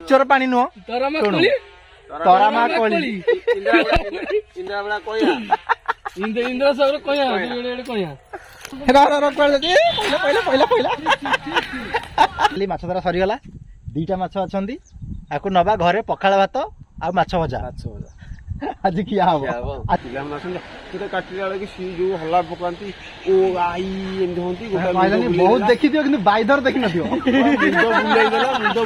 Nature पानी नुह तरामा कोली इंद्रावड़ा कोया Indra sir कोया कोया माछ धरा सरीगला दीटा माछ अछंती आकु नबा घरे पखाळ भात आ माछ भजा आज किया हबो पिला मासन केते काटिला कि सी जो हल्ला पकांती ओ आई एंद होंती गोटा माइलानी बहुत देखि दियो किंतु बाइधर देखि नथियो मुंडो बुलाई गेला मुंडो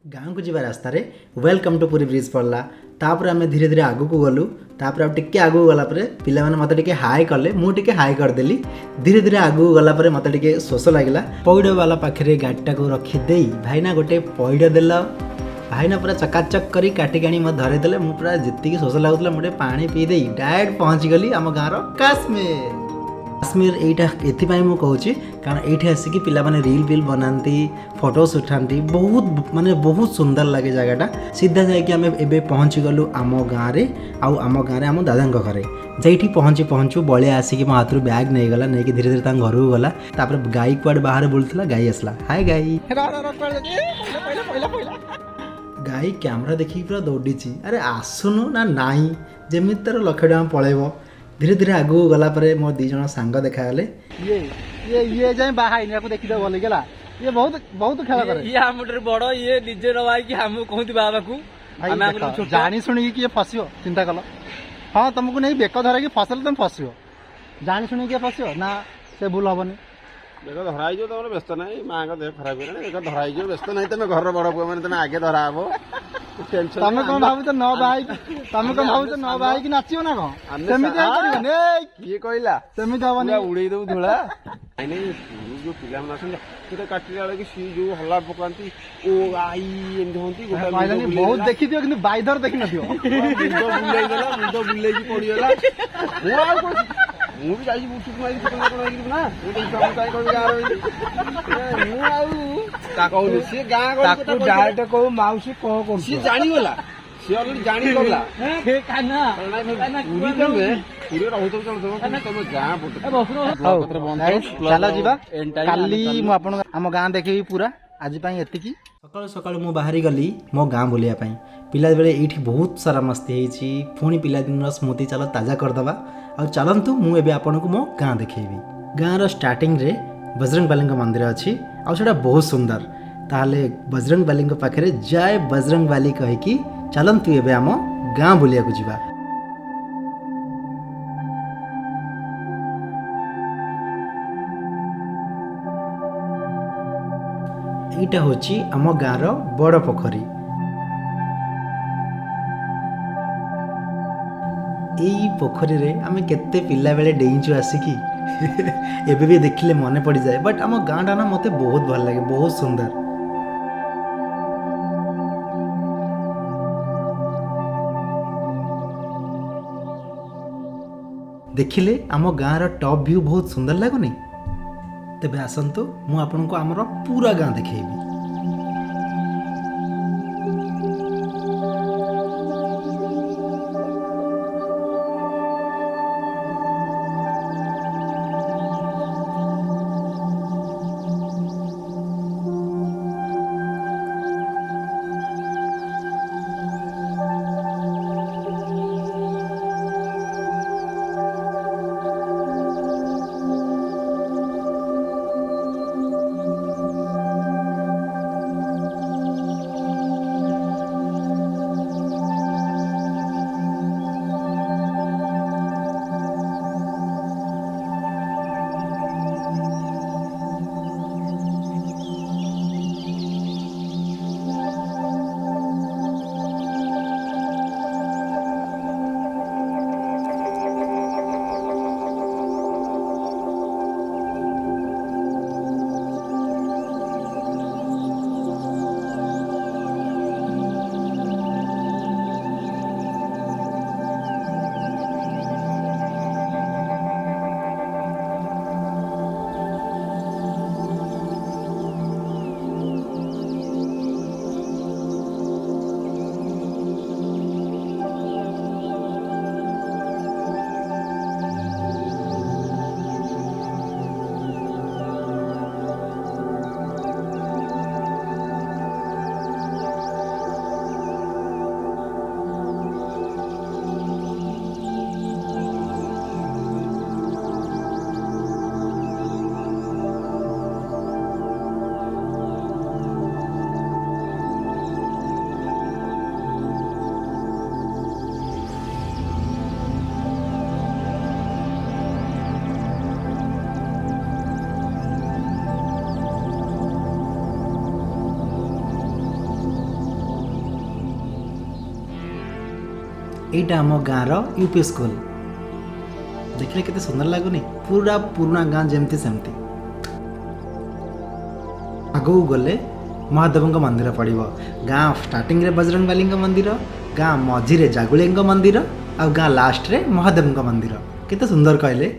गाँव को जीवा रास्तार वेलकम टू पुरी ब्रिज पड़ला तापर आम धीरे धीरे आगू को गलु तापर टिके आगू गलापर पिला माने मते टिके हाई कले मु टिके हाई करदेली धीरे धीरे आगू गलापर मते टिके शोष लागला पइड वाला पाखरे गाड़ीटा को रखी देई भाईना गोटे पइड देला भाईना पूरा चकाचक करी काटिक आनी मत धरे देले मु पूरा जित्ती शोष लागुतला मोटे पानी पी देई डायरेक्ट पहुंची गली आम गाँव काश्मीर एटा एथिपाई मु कहूची कारण एठी आसिकी पिला माने रील बिल बनाती फोटोस उठाती बहुत माने बहुत सुंदर लगे जगहटा सीधा जाकि आम एबे पहुँची गलु आम गाँव रे आम गाँव रे आम दादा घरे जैठी पहुँचू बलिया आसिकी मो हाथ बैग नहीं गला नहीं कि धीरे धीरे घर को गला तापर गाई कुआडे बाहर बुलूला गाई आसला हाय गाई गाई कैमरा देखिक पूरा दौड़ी अरे आसुनु ना नाई जमी तार लक्ष टका पलैब धीरे धीरे आगू गला परे मो दी जण सांग देखागले ये जाय बाहाई ने देखि दे बोली गेला ये बहुत बहुत खेला करे ये हमटर बड़ ये निजे रवाई कि हम कहती बाबा को हम जानी सुनी कि ये फसियो चिंता कलो हां तुमको नहीं बेक धरे कि फसल तुम फसियो जानी सुनी कि फसियो ना से भूल हबनी देखो धराई जो तुम व्यस्त नहीं माँ का देह खराब है देखो धराई जो व्यस्त नहीं तुम घर बड़ पुआ मैंने तुम आगे धरा हबो टेंशन तमे कोन भाबु त न भाई तमे कोन भाबु त न भाई कि नाचियो ना कोन सेमिति करियो ने ये कहला सेमिति हबनी उड़े दउ धुला नहीं जो पिला मासन केते काटिला कि सी जो हल्ला पकांती ओ आई एंद होंती गोटा माइलानी बहुत देखि दियो किंतु बाइधर देखि नथियो मुंडो बुलाई गेला मुंडो बुलाई की पड़ी गेला मु भी जाई बुटुक मारी कोन ना मु तो काम काई कर जा रही मु आउ ता कहू से गां को ताकू डायरेक्ट को माउसी को सी जानी होला सी ऑलरेडी जानी करला हे काना पूरी तमे पूरी रहउ तो तमे गां पुट पत्र बंद चला जीवा काली मु आपन हम गां देखि पूरा आज पई एतिकी सकाल सकाल मु बाहरी गली मो गाँ बुलिया पाई पिला बेले एठी बहुत सारा मस्ती हेची पुणी पिला दिन स्मृति चलो ताजा करदबा आ चलंतु मु एबे आपनको मो गाँ देखेबी गाँ रो स्टार्टिंग रे बजरंग बाली मंदिर अछि आ सेटा बहुत सुंदर ताले बजरंग बाली पाखरे जय बजरंग बाली कहि कि चलंतु एबे आम गाँ बुलिया को जिबा एटा होची आम गाँव बड़ पोखरी यही पोखरी रे आमे केते पिला बेले डेइंचु आसिकी एबे भी देखिले मने पड़ी जाए बट आम गाँटा ना मते बहुत भल लगे बहुत सुंदर देखिले आम गाँव टॉप व्यू बहुत सुंदर लगुनी तेबे आसंतु मु आपनको आमर पूरा गाँ देखेबी এইটা ଆମ ଗାଁର ୟୁପି ସ୍କୁଲ। ଦେଖିଲେ କେତେ ସୁନ୍ଦର ଲାଗୁନି, ପୁରା ପୁରୁଣା ଗାଁ ଯେମିତି ସେମିତି। ଆଗକୁ ଗଲେ ମହାଦେବଙ୍କ ମନ୍ଦିର ପଡ଼ିବ। ଗାଁ ଷ୍ଟାର୍ଟିଂରେ ବଜରଙ୍ଗବାଲିଙ୍କ ମନ୍ଦିର, ଗାଁ ମଝିରେ ଜାଗୁଳେଙ୍କ ମନ୍ଦିର, ଆଉ ଗାଁ ଲାଷ୍ଟରେ ମହାଦେବଙ୍କ ମନ୍ଦିର। କେତେ ସୁନ୍ଦର କହିଲେ।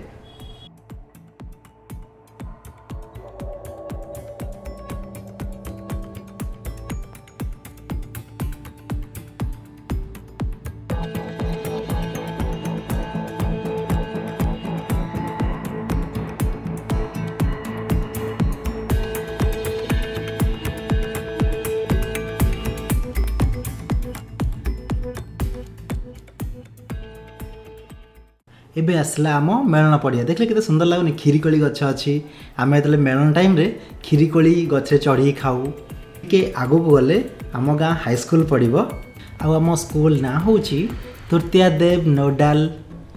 ଏବେ ଆସିଲା ଆମ ମେଳଣ ପଡ଼ିଆ। ଦେଖିଲେ କେତେ ସୁନ୍ଦର ଲାଗୁନି, କ୍ଷୀରିକୋଳି ଗଛ ଅଛି। ଆମେ ଯେତେବେଳେ ମେଳଣ ଟାଇମ୍ରେ କ୍ଷୀରିକୋଳି ଗଛରେ ଚଢ଼ିକି ଖାଉ। ଟିକେ ଆଗକୁ ଗଲେ ଆମ ଗାଁ ହାଇସ୍କୁଲ ପଡ଼ିବ। ଆଉ ଆମ ସ୍କୁଲ ନାଁ ହେଉଛି ତୃତୀୟା ଦେବ ନୋଡାଲ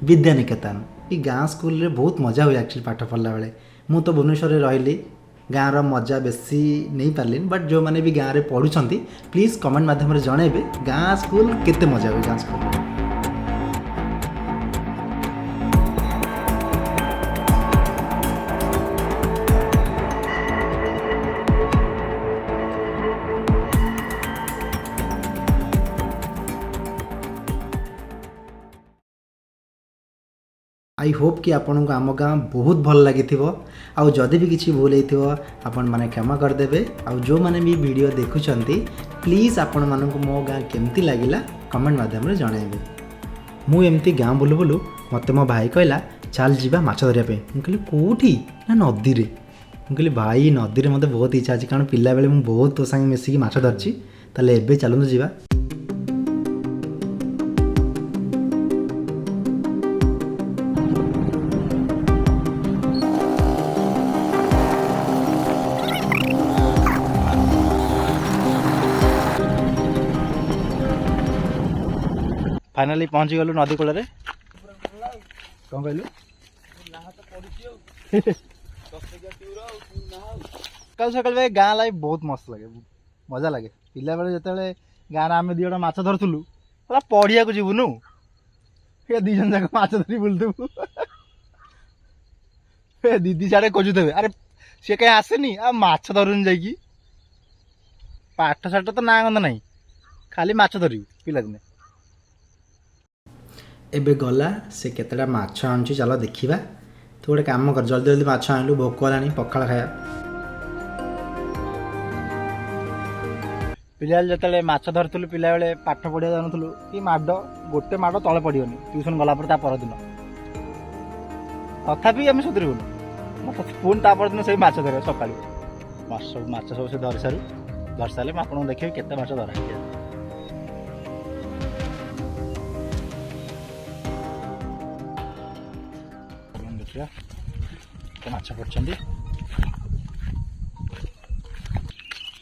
ବିଦ୍ୟାନିକେତନ। ଏ ଗାଁ ସ୍କୁଲରେ ବହୁତ ମଜା ହୁଏ ଆକ୍ଚୁଆଲି ପାଠ ପଢ଼ିଲା ବେଳେ। ମୁଁ ତ ଭୁବନେଶ୍ୱରରେ ରହିଲି, ଗାଁର ମଜା ବେଶୀ ନେଇପାରିଲିନି, ବଟ୍ ଯେଉଁମାନେ ବି ଗାଁରେ ପଢ଼ୁଛନ୍ତି ପ୍ଲିଜ୍ କମେଣ୍ଟ ମାଧ୍ୟମରେ ଜଣାଇବେ ଗାଁ ସ୍କୁଲ କେତେ ମଜା ହୁଏ ଗାଁ ସ୍କୁଲ। आई होप कि आपन को आम गाँ बहुत भल लगी। आउ जदि भी किसी भूल हो आपण मैंने क्षमा करदे। आउ जो मैंने भी वीडियो देखुंट प्लीज़ आपण मानक मो गाँ केमती लगिला कमेंट माध्यम जनइबे। मु एमती गाँ बुलू बुलू मत मो भाई कहला चल जीवा माछ धरिया पे। मु कहली कोठी ना नदी रे। मु कहली भाई नदी रे मते बहुत इच्छा अछि, कारण पिला बेले मु बहुत तो संग मिसिकी माछ धरछि। ताले एबे चलनु जीवा। फाइनाली पहुंची गलु नदी कूल रे। कौन कहलु सकाल सकाल भाई गाँ लाइफ बहुत मस्त लगे, मजा लगे। पिला बेले जिते गाँव आम दिटा माछ धरुलु पूरा पड़िया को जीवनु दी जन जाक माछ धरी बुलुबू। दीदी साढ़े खोजुवे अरे सी कहीं आसेनी आ माछ धरुन जाइकी। पाठ साठ तो ना गंध ना खाली माछ धरू पिला दिने। एबे गला से केतेटा माछ आनुची चलो देखिबा। तू गोटे काम कर, जल्दी जल्दी माछ आनलु, भोक होलानी, पखाळ खाया। पिला जिते माछ धरुलु पिला बेले पाठ पढ़िया जानुलु कि माड गोटे माड तले पड़ोनी ट्यूशन गला पर परदिन तथापि आम सुधरबुन मत पुणी तापरदिन से माछ धर सका माछ सब से धरी सारे आपको देखिए केते माछ धरा देखिए माछ पड़छंती।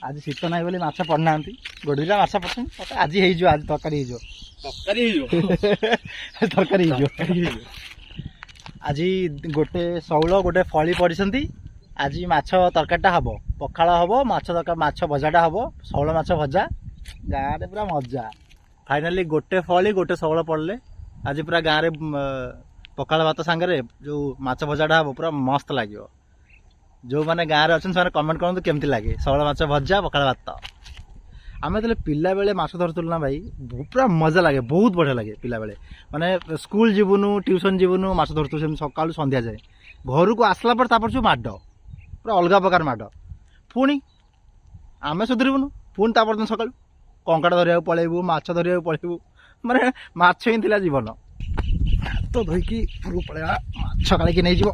आज शीत ना बोली माछ पड़ना गोटे दुटा माछ पड़छन आज हो आज तरकारी तरकारी आज गोटे शौल गोटे फली पड़ी आज माछ तरकारीटा हम पखाड़ हम माछ तरकारी माछ भजाटा हम शौल माछ भजा गाँव में पूरा मजा। फाइनाली गोटे फली गोटे शौल पड़े आज पूरा गाँव में पखाड़ भात सांगे जो माछ भजाटा हम पूरा मस्त लगे। जो मैंने गाँव में अच्छे कमेंट करूँ केमती लगे शौल माछ भजा पखाड़ भात। आम जो पिला बेले माछ धरुलु ना भाई पूरा मजा लगे, बहुत बढ़िया लगे। पिला बेले माने स्कूल जीवनु ट्यूशन जीवनु माछ धरुलु सका संध्या जाए घर को आसला पर तापर जो माड पूरा अलग प्रकार माड। पुणी आम सुधरबुनु पुणी तापर दिन सका कंकड़ा धरिया पलैबू माछ धरिया पलैबू माने माछ ही थिला जीवन। तो धोईकी पलैया माछ कालिकी नहीं जीव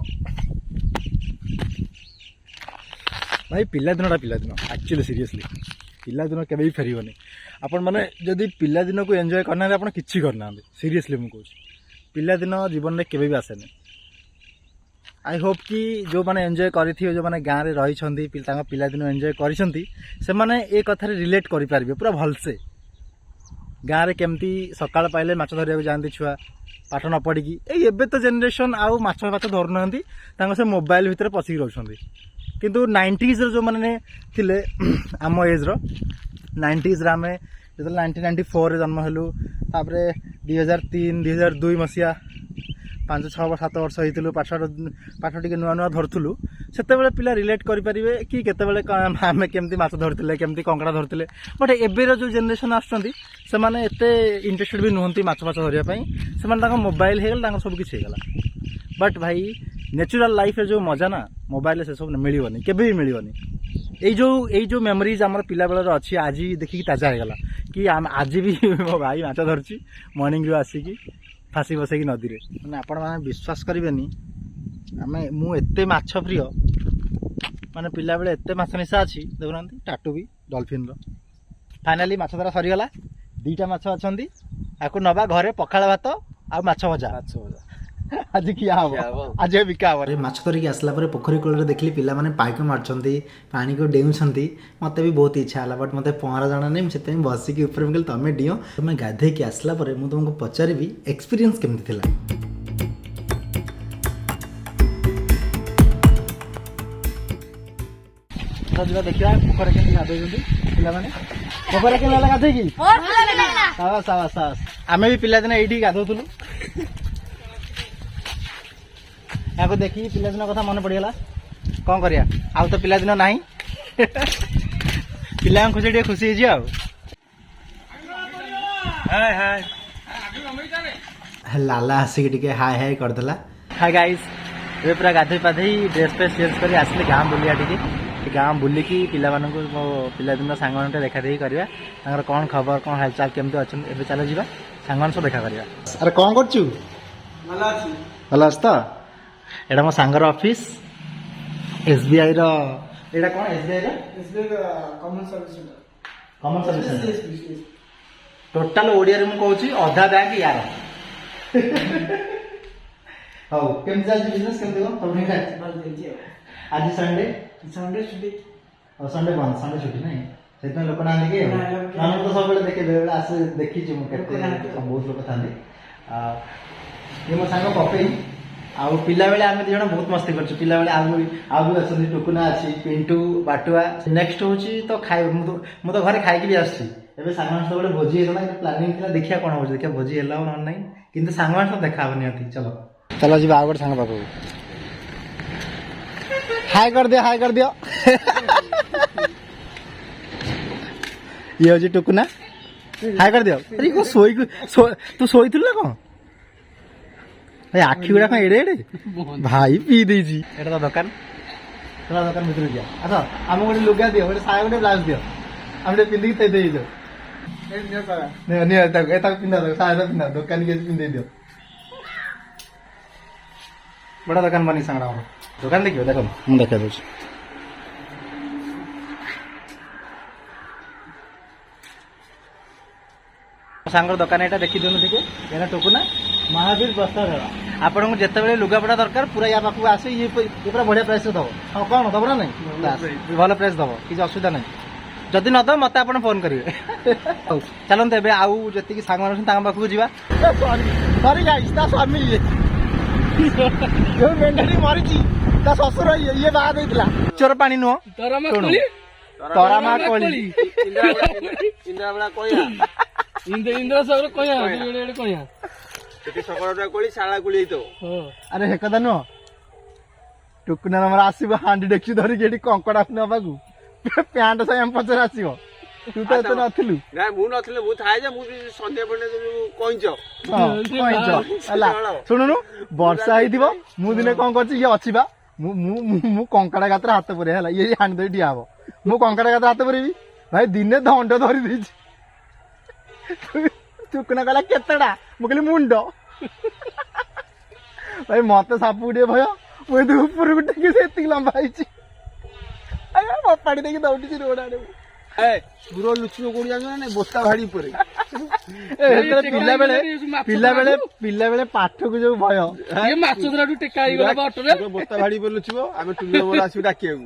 भाई। पिलादिनटा पिलादिन एक्चुअली सीरियसली पिलादिन केबे भी फेरबनी। आपण माने जदि पिलादिन को एंजॉय करना आपण किछि करना सीरियसली मु कहूँ पिलादिन जीवन में केबे भी आसेनी। आई होप कि जो मैंने एंजॉय करी जो मैंने गाँव में रही पिलादिन एंजॉय करी से माने ए कथार रिलेट करें पूरा भलसे। गाँव में केमती सकाळ पाइले माछ धरिया जाती छुआ पाठ न पढ़ी एबे तो जेनेरेशन आउ माछ फाछ धरुना से मोबाइल भितर पशिकी रोचंती। किंतु 90s जो मैंने थिले आम एज रो 90s आम ଯେତେବେଳେ 1994 ଜନ୍ମ ହେଲୁ ତାପରେ 2003 2002 ମସିହା 5-6-7 ବର୍ଷ ହେଇଥିଲୁ ପାଠ ଟିକେ ନୂଆ ନୂଆ ଧରୁଥିଲୁ ସେତେବେଳେ ପିଲା ରିଲେଟ୍ କରିପାରିବେ କି କେତେବେଳେ ଆମେ କେମିତି ମାଛ ଧରିଥିଲେ କେମିତି କଙ୍କଡ଼ା ଧରିଥିଲେ ବଟ୍ ଏବେର ଯେଉଁ ଜେନେରେସନ୍ ଆସୁଛନ୍ତି ସେମାନେ ଏତେ ଇଣ୍ଟରେଷ୍ଟେଡ୍ ବି ନୁହନ୍ତି ମାଛ ଧରିବା ପାଇଁ ସେମାନେ ତାଙ୍କ ମୋବାଇଲ୍ ହେଇଗଲା ତାଙ୍କର ସବୁ କିଛି ହେଇଗଲା ବଟ୍ ଭାଇ ନ୍ୟାଚୁରାଲ୍ ଲାଇଫ୍ରେ ଯେଉଁ ମଜା ନା ମୋବାଇଲ୍ରେ ସେସବୁ ମିଳିବନି କେବେ ବି ମିଳିବନି ଏଇ ଯେଉଁ ମେମୋରିଜ୍ ଆମର ପିଲାବେଳର ଅଛି ଆଜି ଦେଖିକି ତାଜା ହେଇଗଲା କି ଆଜି ବି ମୋ ଭାଇ ମାଛ ଧରୁଛି ମର୍ଣ୍ଣିଂରୁ ଆସିକି ଫାସି ବସେଇକି ନଦୀରେ ମାନେ ଆପଣମାନେ ବିଶ୍ୱାସ କରିବେନି ମୁଁ ଏତେ ମାଛ ପ୍ରିୟ ମାନେ ପିଲାବେଳେ ଏତେ ମାଛ ନିଶା ଅଛି ଦେଖୁନାହାନ୍ତି ଟାଟୁ ବି ଡଲଫିନ୍ର ଫାଇନାଲି ମାଛ ଧରା ସରିଗଲା 2ଟା ମାଛ ଅଛନ୍ତି ଆକୁ ନେବା ଘରେ ପଖାଳ ଭାତ ଆଉ ମାଛ ଭଜା ଆଜି ଖିଆ ହବ ଆଜି ବିକା ହବ ମାଛ ଧରିକି ଆସିଲା ପରେ ପୋଖରୀ କୂଳରେ ଦେଖିଲି ପିଲାମାନେ ପାଇକ ମାରୁଛନ୍ତି ପାଣିକୁ ଡେଉଁଛନ୍ତି ମୋତେ ବି ବହୁତ ଇଚ୍ଛା ହେଲା ବଟ୍ ମୋତେ ପହଁରା ଜଣା ନାହିଁ ମୁଁ ସେଥିପାଇଁ ବସିକି ଉପରେ ମୁଁ କହିଲି ତମେ ଡିଅ ତମେ ଗାଧେଇକି ଆସିଲା ପରେ ମୁଁ ତୁମକୁ ପଚାରିବି ଏକ୍ସପିରିଏନ୍ସ କେମିତି ଥିଲା ଯିବା ଦେଖିବା ପୋଖରୀ କେମିତି ଗାଧୋଉଛନ୍ତି ପିଲାମାନେ ପୋଖରୀ କେମିତି ହେଲା ଗାଧେଇକି ଆମେ ବି ପିଲାଦିନେ ଏଇଠି ଗାଧୋଉଥିଲୁ ୟାକୁ ଦେଖିକି ପିଲାଦିନ କଥା ମନେ ପଡ଼ିଗଲା କ'ଣ କରିବା ଆଉ ତ ପିଲାଦିନ ନାହିଁ ପିଲାଙ୍କ ଖୁସି ଟିକେ ଖୁସି ହେଇଯିବା ଆଉ ଲାଲା ଆସିକି ଟିକେ ହାଇ ହାଇ କରିଦେଲା ହାଇ ଗାଇସ୍ ଏବେ ପୁରା ଗାଧୋଇ ପାଧୋଇ ଡ୍ରେସ୍ ଫ୍ରେସ୍ ଚେଞ୍ଜ କରି ଆସିଲେ ଗାଁ ବୁଲିବା ଟିକେ ଗାଁ ବୁଲିକି ପିଲାମାନଙ୍କୁ ମୋ ପିଲାଦିନ ସାଙ୍ଗମାନଙ୍କୁ ଦେଖା ଦେଖି କରିବା ତାଙ୍କର କ'ଣ ଖବର କ'ଣ ହାଲଚାଲ କେମିତି ଅଛନ୍ତି ଏବେ ଚାଲ ଯିବା ସାଙ୍ଗମାନଙ୍କ ସହ ଦେଖା କରିବା ଆରେ କ'ଣ କରୁଛୁ ଭଲ ଅଛି ତ ଏଇଟା ମୋ ସାଙ୍ଗର ଅଫିସ୍ SBIର ଏଇଟା କ'ଣ SBIର କମନ ସର୍ଭିସ ଟୋଟାଲ ଓଡ଼ିଆରେ ମୁଁ କହୁଛି ଅଧା ବ୍ୟାଙ୍କ ୟାର ହଉ କେମିତି ଚାଲିଛି ବିଜନେସ୍ କେମିତି କ'ଣ ସବୁ ଠିକ୍ ଠାକ୍ ଆଜି ସଣ୍ଡେ ଛୁଟି ସଣ୍ଡେ ବନ୍ଦ ସଣ୍ଡେ ଛୁଟି ନାହିଁ ସେଥିପାଇଁ ଲୋକ ନାହାନ୍ତି କି ମୁଁ ତ ସବୁବେଳେ ଦେଖେ ବେଳେବେଳେ ଆସେ ଦେଖିଛି ମୁଁ କେତେ ବହୁତ ଲୋକ ଥାନ୍ତି ଇଏ ମୋ ସାଙ୍ଗ ପପେଇ ଆଉ ପିଲାବେଳେ ଆମେ 2 ଜଣ ବହୁତ ମସ୍ତି କରିଛୁ ପିଲାବେଳେ ଆଉ ବି ଅଛନ୍ତି ଟୁକୁନା ଅଛି ପିଣ୍ଟୁ ବାଟୁଆ ନେକ୍ସଟ ହେଉଛି ତ ମୁଁ ତ ଘରେ ଖାଇକି ବି ଆସିଛି ଏବେ ସାଙ୍ଗମାନଙ୍କ ସହ ଗୋଟେ ଭୋଜି ହେଇଥିଲା ପ୍ଲାନିଂ ଥିଲା ଦେଖିବା କ'ଣ ହେଉଛି ଦେଖିବା ଭୋଜି ହେଲା ନହେଲେ ନାହିଁ କିନ୍ତୁ ସାଙ୍ଗମାନଙ୍କ ସହ ଦେଖା ହବ ନିହାତି ଚାଲ ଯିବା ଆଉ ଗୋଟେ ସାଙ୍ଗ ପାଖକୁ ହାଇ କରିଦିଅ ଇଏ ହେଉଛି ଟୁକୁନା ହାଇ କରିଦିଅ ତୁ ଶୋଇଥିଲୁ ନା କ'ଣ ଭାଇ ଆଖି ଗୁଡ଼ା କ'ଣ ଏଡ଼େ ଭାଇ ପିଇ ଦେଇଛି ଏଇଟା ତ ଦୋକାନ ଭିତରକୁ ଯିବା ଆସ ଆମକୁ ଗୋଟେ ଲୁଗା ଦିଅ ଗୋଟେ ସାୟା ଗୋଟେ ବ୍ଲାଉଜ ଦିଅ ଆମେ ଟିକେ ପିନ୍ଧିକି ଥୋଇ ଦେଇଦିଅ ତାକୁ ପିନ୍ଧା ସାୟା ପିନ୍ଧା ଦୋକାନ କି ପିନ୍ଧେଇ ଦିଅ ବଡ଼ ଦୋକାନ ବନି ସାଙ୍ଗଟା ଆମର ଦୋକାନ ଦେଖିବ ଦେଖନ୍ତୁ ମୁଁ ଦେଖାଇ ଦେଉଛି ସାଙ୍ଗର ଦୋକାନ ଏଇଟା ଦେଖିଦିଅନ୍ତୁ ଟିକେ ଏଇଟା ଟୁକୁନା ମହାବୀର ବସ୍ତ୍ର ହେବା ଆପଣଙ୍କୁ ଯେତେବେଳେ ଲୁଗାପଟା ଦରକାର ପୁରା ୟା ପାଖକୁ ଆସି ଇଏ ପୁରା ବଢ଼ିଆ ପ୍ରାଇସ୍ରେ ଦେବ ହଁ କ'ଣ ଦେବ ନା ନାହିଁ ଭଲ ପ୍ରାଇସ୍ ଦେବ କିଛି ଅସୁବିଧା ନାହିଁ ଯଦି ନ ଦେବ ମୋତେ ଆପଣ ଫୋନ୍ କରିବେ ହଉ ଚାଲନ୍ତୁ ଏବେ ଆଉ ଯେତିକି ସାଙ୍ଗମାନେ ଅଛନ୍ତି ତାଙ୍କ ପାଖକୁ ଯିବା ସରି ଗାଇସ୍ ତା ସ୍ୱାମୀ ଯୋଉ ମେଣ୍ଢାଟି ମରିଛି ତା ଶ୍ୱଶୁର ଇଏ ବାହା ଦେଇଥିଲା ଚୋର ପାଣି ନୁହଁ ତରାମା କୋଳି ଆରେ ହେ କଥା ନୁହଁ ଟୁକୁନା ଆମର ଆସିବ ହାଣ୍ଡି ଡେକ୍ଚି ଧରିକି ଏଠି କଙ୍କଡା ନେବାକୁ ପ୍ୟାଣ୍ଟ ସାଇ ଆମ ପଛରେ ଆସିବ ତୁ ତ ଏତେ ନଥିଲୁ ମୁଁ ନଥିଲି ମୁଁ ଥାଏ ଯେ ମୁଁ ସନ୍ଧ୍ୟା ବେଳେ କଇଁଚ ହେଲା ଶୁଣୁନୁ ବର୍ଷା ହେଇଥିବ ମୁଁ ଦିନେ କ'ଣ କରୁଛି ଇଏ ଅଛି ବା ମୁଁ କଙ୍କଡା ଗାତରେ ହାତ ପୁରେ ହେଲା ଇଏ ହାଣ୍ଡି ଧରି ଠିଆ ହବ ମୁଁ କଙ୍କଡା ଗାତରେ ହାତ ପୁରେଇବି ଭାଇ ଦିନେ ଦଣ୍ଡ ଧରି ଦେଇଛି ଟୁକୁନା କହିଲା କେତେଟା ମୁଁ କହିଲି ମୁଣ୍ଡ ଭାଇ ମତେ ସାପକୁ ଟିକେ ଭୟ ମୁଁ ଏଠି ଉପରକୁ ଟିକେ ସେତିକି ଲମ୍ବା ହେଇଛି ପାଣି ଦେଇକି ଦୌଡ଼ିଛି ରୋଡ ଆଡେ ସୁର ଲୁଚିବ କୋଉଠି ଜାଣିଛ ନା ବୋତା ଭାଡି ଉପରେ ପିଲାବେଳେ ପାଠକୁ ଯୋଉ ଭୟ ମାଛ ଧରାଠୁ ଟେକା ହେଇଗଲା ଅଟୋରେ ବୋତା ଭାଡି ଉପରେ ଲୁଚିବ ଆମେ ଟୁଲୁ ମୋର ଆସିବୁ ଡାକିବାକୁ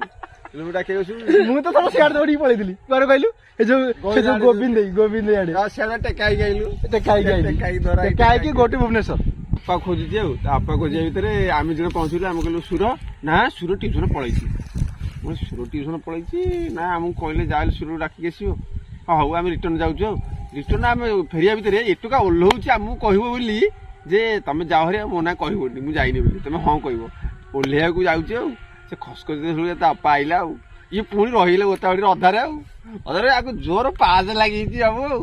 ମୁଁ ତ ତମ ସିଆଡେ ଦୌଡ଼ିକି ପଳେଇଥିଲି କୁଆଡେ କହିଲୁ ଏ ଯୋଉ ଗୋବିନ୍ଦ ଆଡେ ଟେକା ହେଇକି ଆଇଲୁ ଟେକା ହେଇକି ଗୋଟେ ଭୁବନେଶ୍ୱର ବାପା ଖୋଜୁଛି ଆଉ ତା ବାପା ଖୋଜିବା ଭିତରେ ଆମେ ଜଣେ ପହଞ୍ଚିଲୁ ଆମେ କହିଲୁ ସୁର ଟିଉସନ ପଳେଇଛି ସୁର ଟିଉସନ ପଳେଇଛି ନା ଆମକୁ କହିଲେ ଯାହେଲେ ସୁରକୁ ଡାକିକି ଆସିବ ହଉ ଆମେ ରିଟର୍ନ ଯାଉଛୁ ଆଉ ରିଟର୍ନ ଆମେ ଫେରିବା ଭିତରେ ଏଟୁକା ଓହ୍ଲଉଛି ଆମକୁ କହିବ ବୋଲି ଯେ ତମେ ଯାଅ ହରି ମୋ ନା କହିବନି ମୁଁ ଯାଇନି ବୋଲି ତମେ ହଁ କହିବ ଓହ୍ଲେଇବାକୁ ଯାଉଛି ଆଉ ସେ ଖସଖସ ତା ବାପା ଆଇଲା ଆଉ ଇଏ ପୁଣି ରହିଲେ ଗୋତାବଳିରେ ଅଧାରେ ଆକୁ ଜୋର ପାସ ଲାଗିଛି ସବୁ ଆଉ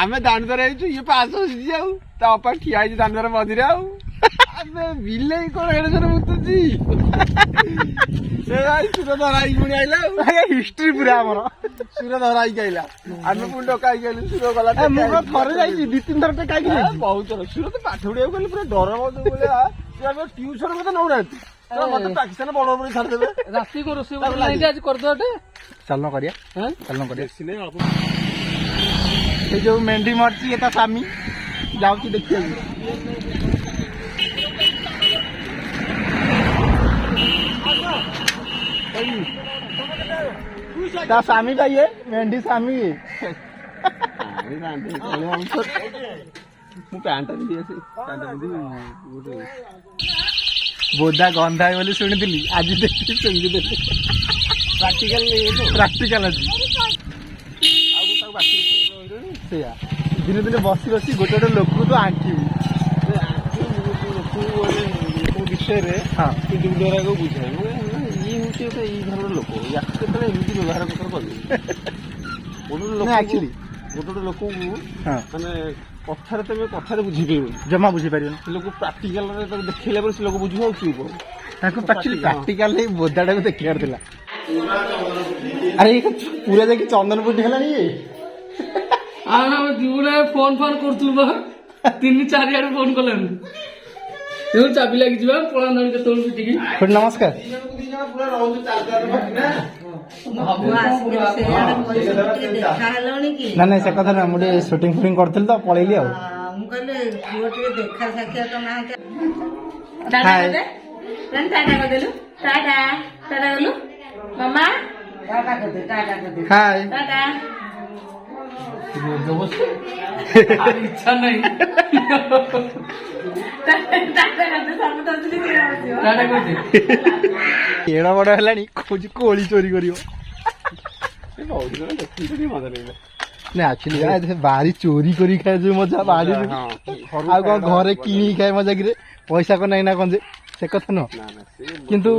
ଆମେ ଦାଣ୍ଡରେ ହେଇଛୁ ଇଏ ପାସ ବସିଛି ଆଉ ତା ବାପା ଠିଆ ହେଇଛି ଦାଣ୍ଡର ମଝିରେ ଆଉ ଆମେ ବିଲେଇ କଣ ଏଡେ ଜୋରେ ମୁତୁଛି ସୁର ଧରା ହେଇକି ପୁଣି ଆଇଲା ଆଉ ହିଷ୍ଟ୍ରି ପୁରା ଆମର ସୁର ଧରା ହେଇକି ଆଇଲା ଆମେ ପୁଣି ଡକା ହେଇକି ଆଇଲୁ ସୁର ଗଲା ମୁଁ କଣ ଥରେ ଯାଇଛି 2-3 ଥର ଟେକାଇକି ଯାଇଛି ବହୁତ ଥର ସୁର ତ ପାଠ ପଢିବାକୁ ଗଲେ ପୁରା ଡର ଭଳିଆ ଟ୍ୟୁସନ ମତେ ନଉନାହାନ୍ତି ମତେ ପାକିସ୍ତାନ ବଡ ବଡ ଛାଡିଦେବେ ରାତି କଣ ରୋଷେଇ ନାହିଁ ଆଜି କରିଦେବା ଚାଲନ କରିବା ସେ ଯୋଉ ମେଣ୍ଡି ମରିଛି ଏ ତା ସ୍ୱାମୀ ଯାଉଛି ଦେଖିବାକୁ ତା ସ୍ୱାମୀ ଟା ଇଏ ମେଣ୍ଡି ସ୍ୱାମୀ ଇଏ ମୁଁ ପ୍ୟାଣ୍ଟ ବୋଧା ଗନ୍ଧା ବୋଲି ଶୁଣିଥିଲି ଆଜି ଦେଖିକି ସେମିତି ଦେଲି ପ୍ରାକ୍ଟିକାଲ ଅଛି ସେଇଆ ଦିନେ ଦିନେ ବସି ବସି ଗୋଟେ ଗୋଟେ ଲୋକକୁ ତୁ ଆଙ୍କିବୁ ବିଷୟରେ ହଁ କିନ୍ତୁ ବୁଝାଏ ମାନେ ଇଏ ହଉଛି ଗୋଟେ ଏଇ ଧରଣର ଲୋକ ୟାକୁ କେତେବେଳେ ଏମିତି ବ୍ୟବହାର ପତ୍ର କରିବେ ଆକ୍ଚୁଆଲି ଗୋଟେ ଲୋକକୁ ହଁ ମାନେ କଥାରେ ବୁଝିପାରିବନି ଜମା ବୁଝିପାରିବନି ସେ ଲୋକ ପ୍ରାକ୍ଟିକାଲରେ ତାକୁ ଦେଖେଇଲା ପରେ ସେ ଲୋକ ବୁଝିବ ଆଉ ଚୁପ ତାଙ୍କୁ ଆକ୍ଚୁଆଲି ପ୍ରାକ୍ଟିକାଲ ହେଇ ବୋଧାଟାକୁ ଦେଖିବାର ଥିଲା ଆରେ ପୁରା ଯାଇକି ଚନ୍ଦନପୁର ହେଲାଣି ଇଏ ଫୋନ କରୁଥିଲୁ ବା 3-4 ଆଡେ ଫୋନ କଲାଣି ଚାବି ଲାଗିଯିବା ପଳାନ୍ତୁ କେତେବେଳକୁ ଟିକେ ନମସ୍କାର ନା ନାଇଁ ସେ କଥା ନା ମୁଁ ଟିକେ ସୁଟିଂ ଫୁଟିଂ କରିଥିଲି ତ ପଳେଇଲି ଆଉ ମୁଁ କହିଲି ପୁଅ ଟିକେ ଦେଖା ସାକ୍ଷାତ ନାହାନ୍ତି ହାଏ ଟାଟା କରିଦେଲୁ ଟାଟା ଗଲୁ ମାମା ଟାଟା କରିଦେ ହାଏ ଟାଟା ଇଚ୍ଛା ନାହିଁ ଏଡ ବଡ ହେଲାଣି କହୁଛି କୋଳି ଚୋରି କରିବ ନା ଆକ୍ଚୁଆଲି ବାରି ଚୋରି କରି ଖାଏ ଯୋଉ ମଜା ବାରି ଆଉ କଣ ଘରେ କିଣିକି ଖାଏ ମଜା କିରେ ପଇସା କଣ ନାହିଁ ନା କଣ ଯେ ସେ କଥା ନୁହଁ କିନ୍ତୁ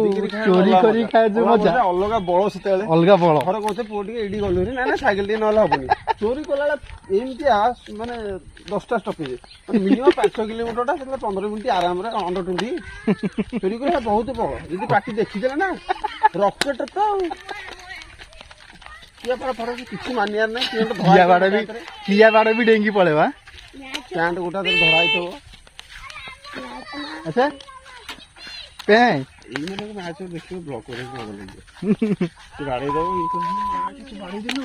ଚୋରି କରି ଖାଏ ଯୋଉ ମଜା ଅଲଗା ବଳ ସେତେବେଳେ ଅଲଗା ବଳ ଘର କହୁଛେ ପୁଅ ଟିକେ ଏଇଠି ଗଲୁ ନା ସାଇକେଲ ଟିକେ ନହେଲେ ହବନି ଚୋରି କଲାବେଳେ ଏମିତିଆ ମାନେ 10ଟା ଷ୍ଟପେଜ ମିନିମମ୍ 5 କିଲୋମିଟରଟା ସେତେବେଳେ 15 ମିନିଟ୍ ଆରାମରେ ଅଣ୍ଡର 20 ଚୋରି କରିବା ବହୁତ ବଳ ଯଦି ପାଟି ଦେଖିଦେଲେ ନା ରକେଟ ତ ଆଉ କିଛି ମାନିବାର ନାହିଁ କିଆ ବାଡ ବି ଡେଙ୍ଗି ପଳେଇବା ପ୍ୟାଣ୍ଟ ଗୋଟା ଧରା ହେଇଥିବ ଆଚ୍ଛା ପେଁ ଏଇମାନଙ୍କୁ ମ୍ୟାଚ୍ ଦେଖିବ ବ୍ଲକ୍ କରିବାକୁ ଭଲ ଲାଗିବ ତୁ ବାଡ଼େଇ ଦବ ବାଡ଼େଇ ଦେଲୁ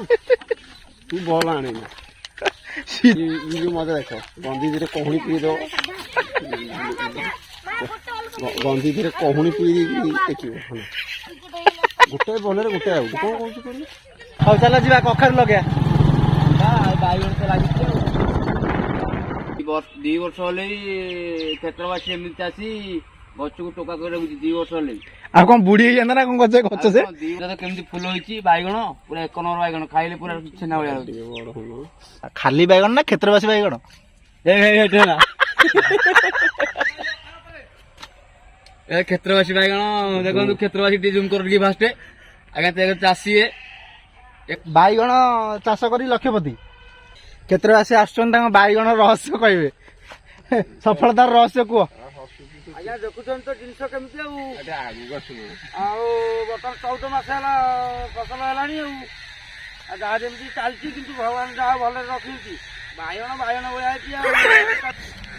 ତୁ ବଲ୍ ଆଣିବୁ ଯୋଉ ମଜା ଦେଖ ଗନ୍ଧିରେ କହୁଣି ପିଇଦବ ଗନ୍ଧିରେ କହୁଣି ପିଇ ଦେଇକି ଦେଖିବ ଗୋଟେ ବଲରେ ଗୋଟେ ଆଉଟ କଣ କହୁଛୁ କହିଲୁ ହଉ ଚାଲ ଯିବା କଖାରୁ ଲଗେଇବା ବାଇଗଣ ତ ଲାଗିଛି ଆଉ 2 ବର୍ଷ ହେଲେ କ୍ଷେତ୍ରବାସୀ ଏମିତି ଚାଷୀ ଗଛକୁ ଟୋକା କରି ରଖୁଛି 2 ବର୍ଷ ହେଲେ ଆଉ କଣ ବୁଢୀ ହେଇଯାନ୍ତା ନା କଣ ଗଛ ସେ କେମିତି ଫୁଲ ହେଇଛି ବାଇଗଣ ପୁରା 1 ନମ୍ବର ବାଇଗଣ ଖାଇଲେ ପୁରା ଛେନା ଭଳିଆ ଲାଗୁଛି ଖାଲି ବାଇଗଣ ନା କ୍ଷେତ୍ରବାସୀ ବାଇଗଣ କ୍ଷେତ୍ରବାସୀ ବାଇଗଣ ଦେଖନ୍ତୁ କ୍ଷେତ୍ରବାସୀ ଟିକେ ଜୁମ କର ଟିକେ ଫାଷ୍ଟ ଆଜ୍ଞା ଚାଷୀ ବାଇଗଣ ଚାଷ କରି ଲକ୍ଷପତି କ୍ଷେତ୍ରବାସୀ ଆସୁଛନ୍ତି ତାଙ୍କ ବାଇଗଣ ରହସ୍ୟ କହିବେ ସଫଳତାର ରହସ୍ୟ କୁହ ଆଜ୍ଞା ଦେଖୁଛନ୍ତି ତ ଜିନିଷ କେମିତି ଆଉ ଆଉ ବର୍ତ୍ତମାନ 14 ମାସ ହେଲା ଫସଲ ହେଲାଣି ଆଉ ଯାହା ଯେମିତି ଚାଲିଛି କିନ୍ତୁ ଭଗବାନ ଯାହା ଭଲରେ ରଖିଛି ବାଇଗଣ ଭଳିଆ ହେଇଛି ଆଉ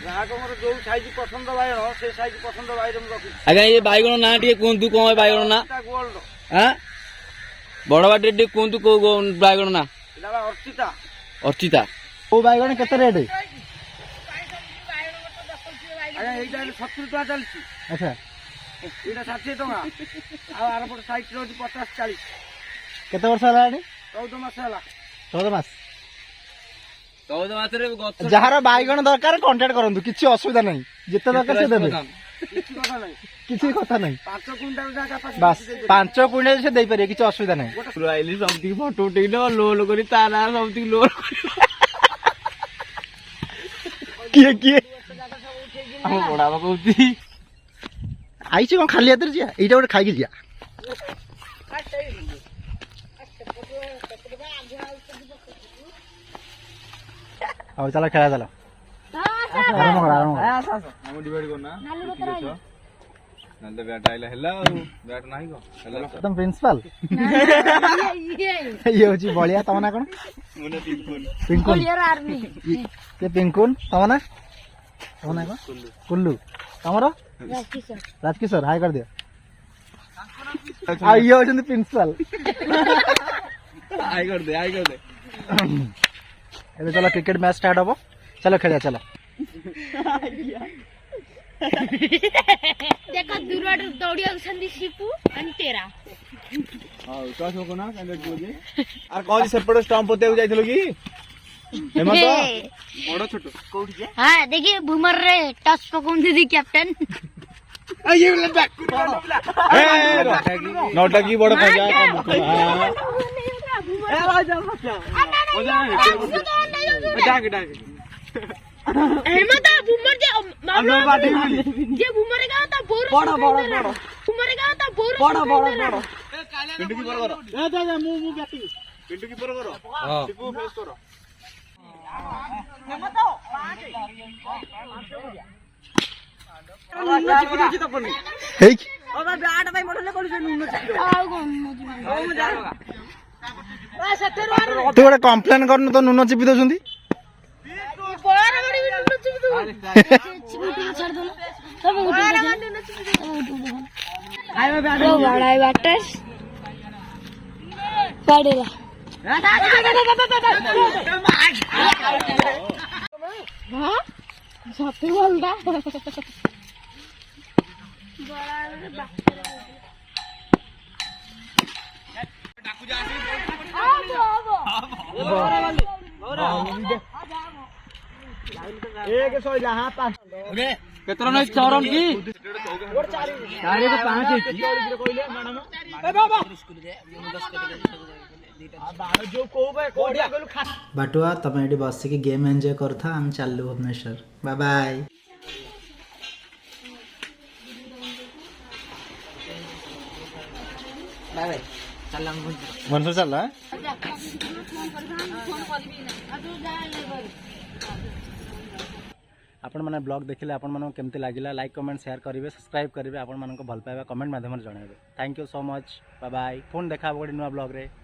ଗ୍ରାହକଙ୍କର ଯୋଉ ସାଇଜ ପସନ୍ଦ ବାଇଗଣ ସେ ସାଇଜ ପସନ୍ଦ ବାଇଗଣ ରଖିଛି ଆଜ୍ଞା ଏ ବାଇଗଣ ନା ଟିକେ କୁହନ୍ତୁ କଣ ବାଇଗଣ ନା ଗୋଲ୍ଡ ବଡ ବାଟିରେ ଟିକେ କୁହନ୍ତୁ କୋଉ ବାଇଗଣ ନା ଏଇଟା ଅର୍ଚିତା ଅର୍ଚିତା କୋଉ ବାଇଗଣ କେତେ ରେଟ୍ ଆଜ୍ଞା ଏଇଟା 70 ଟଙ୍କା ଚାଲିଛି ଆଚ୍ଛା ଏଇଟା 60 ଟଙ୍କା ଆଉ ଆରପଟ ସାଇଜ ରହୁଛି 50-40 କେତେ ବର୍ଷ ହେଲାଣି 14 ମାସ ହେଲା 14 ମାସ 14 ମାସରେ ଗଛ ଯାହାର ବାଇଗଣ ଦରକାର କଣ୍ଟାକ୍ଟ କରନ୍ତୁ କିଛି ଅସୁବିଧା ନାହିଁ ଯେତେ ଦରକାର ସେ ଦେବେ କିଛି କଥା ନାହିଁ କିଛି କଥା ନାହିଁ 5 କୁଇଣ୍ଟାଲ ଜାଗା ବାସ୍ 5 କୁଇଣ୍ଟାଲ ସେ ଦେଇପାରିବେ କିଛି ଅସୁବିଧା ନାହିଁ। ଆଇଲି ସବୁଠିକି ଫଟୋ ଉଠେଇଲ ଲୋନ କରି ତା ନାଁ ସବୁଠିକି ଲୋନ କିଏ କିଏ ଆମ ବଡାବା କହୁଛି ଆଇଛି କଣ ଖାଲି ହାତରେ ଯିବା ଏଇଟା ଗୋଟେ ଖାଇକି ଯିବା। ହଉ ଚାଲ ଖେଳା ଚାଲ ଆରମ୍ଭ କର ଆରମ୍ଭ କର। ଆମ ଡିଭାଇଡ କରନା ଠିକ ଅଛ ନହେଲେ ବ୍ୟାଟ ଆଇଲା ହେଲା ଆଉ ବ୍ୟାଟ ନାହିଁ କଣ ହେଲା ତମ ପ୍ରିନ୍ସିପାଲ ଇଏ ହଉଛି ବଳିଆ ତମ ନା କଣ? ମୁନା ପିଙ୍କୁନ ପିଙ୍କୁନ ସେ ପିଙ୍କୁନ ତମ ନା କଣ? କୁଲ୍ଲୁ ତମର ରାଜକିଶୋର ହାଇ କରିଦିଅ। ଆଉ ଇଏ ହଉଛନ୍ତି ପ୍ରିନ୍ସିପାଲ। ଆଇ କରିଦେ ଏବେ ଚାଲ କ୍ରିକେଟ ମ୍ୟାଚ ଷ୍ଟାର୍ଟ ହବ ଚାଲ ଖେଳିବା ଚାଲ। देखो दूरवाटर दौड़ी आउछंदी शिपू आणि तेरा ହଉ ଟସ୍ ପକଉ ନା କାଇଁ ବୋଧେ ଆର କଣ ସେପଟେ ଷ୍ଟମ୍ପ ପୋତେବାକୁ ଯାଇଥିଲ କି ହେମନ୍ତ ବଡ ଛୋଟ କୋଉଠି ଯେ हां देखिए भूमर रे टच पकाउन दीदी कैप्टन ଇଏ ବୋଲେ ବ୍ୟାକ ନଟା କି ବଡ ଖଞ୍ଜା डाक हेमंत भूमर जे हम बाटे जे भूमर गा ता बोर बड़ा भूमर गा ता बोर पिंटू की पर करो जा मु बैटिंग पिंटू की पर करो हां टिपू फेस करो ହେଇ ତୁ ଗୋଟେ କମ୍ପ୍ଲେନ କରୁନୁ ତ ନୁନ ଚିପି ଦଉଛନ୍ତି। बोर बड़ी नुनो चिपी दो चिपी छोड़ दो सब उठ आयो बैट बड़ा है बैटर काढेला हां सत्य बोलता एक सौ जहाँ पाँच କେତେ ରନ ହେଇଛି 6 ରନ କି? ବାଟୁଆ ତମେ ଏଠି ବସିକି ଗେମ୍ ଏନ୍ଜୟ କରୁଥା ଆମେ ଚାଲୁ ଭୁବନେଶ୍ୱର ବାଏ ବାଏ। ଭୁବନେଶ୍ୱର ଚାଲ ଆପଣମାନେ ବ୍ଲଗ୍ ଦେଖିଲେ ଆପଣମାନଙ୍କୁ କେମିତି ଲାଗିଲା ଲାଇକ୍ କମେଣ୍ଟ ସେୟାର କରିବେ ସବସ୍କ୍ରାଇବ୍ କରିବେ ଆପଣମାନଙ୍କୁ ଭଲ ପାଇବା କମେଣ୍ଟ ମାଧ୍ୟମରେ ଜଣାଇବେ। Thank you so much bye bye ପୁଣି ଦେଖା ହେବ ଗୋଟେ ନୂଆ ବ୍ଲଗ୍ରେ।